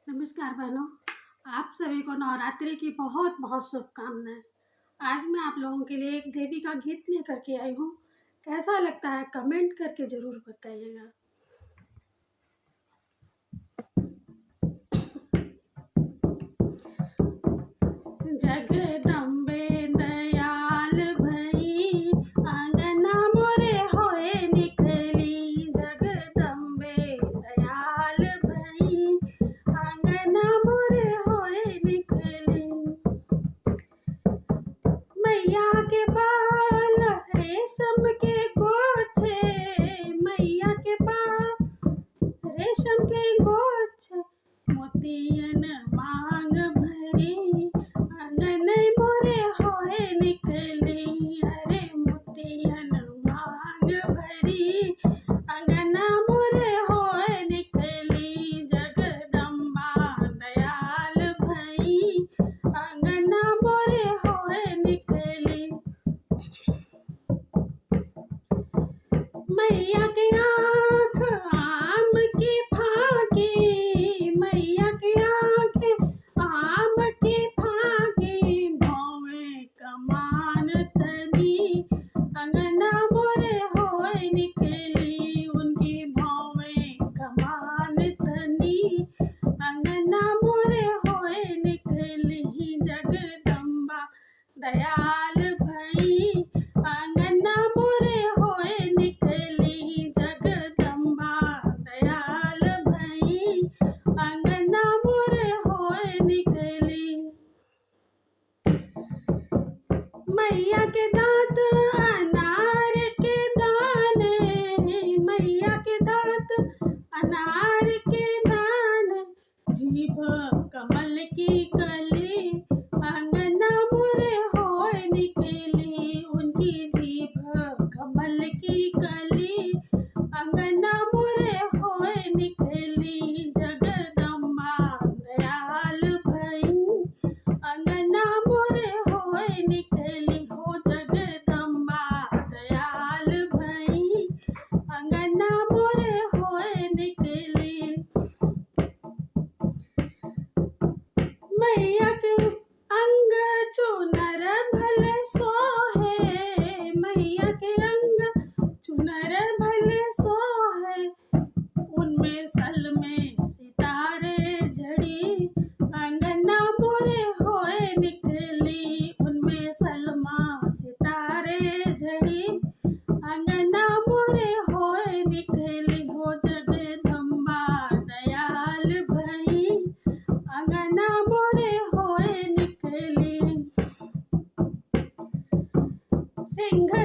नमस्कार बहनों, आप सभी को नवरात्रि की बहुत बहुत शुभकामनाएं। आज मैं आप लोगों के लिए एक देवी का गीत लेकर के आई हूँ। कैसा लगता है कमेंट करके ज़रूर बताइएगा। जगदम्बे दयाल भई आंगना मोरे होए निकली। जगदम्बे दयाल भई आंगना मोरे होए निकली। मैया के बाल रेशम के गोछे, मैया के बाल रेशम के गोछे, मोतियन मांग भरी आंगन मोरे होए निकली। अरे मोतियन मांग भरी आंगना मोरे होए निकली। जगदम्बा दयाल भई आंगना मोरे होए निकली। मैया के आँख आम की फाकी, मैया की आँख आम की फाकी, भौवे कमान तनी अंगना मोरे होए निकली। उनकी भौवे कमान तनी अंगना मोरे होए निकली। जगदम्बा दयाल भई आंगना मोरे होए निकली। जगदम्बा दयाल भई आंगना मोरे होए निकली। मैया के दांत अनार के दाने, मैया के दांत अनार के दाने, जीभ कमल की कली आंगना मोरे होए निकली। उनकी जीभ कमल की कली आंगना मोरे होए निकली। जगदम्बा दयाल भई आंगना मोरे होए निकली। हो जगदम्बा दयाल भई आंगना मोरे होए निकली। मैया के अंग चुनर भले सोहे, मैया के अंग चुनर भले सोहे, उनमें सल में सितारे जड़ी आंगना मोरे होए निकली। उनमें सलमा सितारे जड़ी आंगना मोरे होए निकली। हो जगदम्बा दयाल भई आंगना मोरे होए निकली। सिंह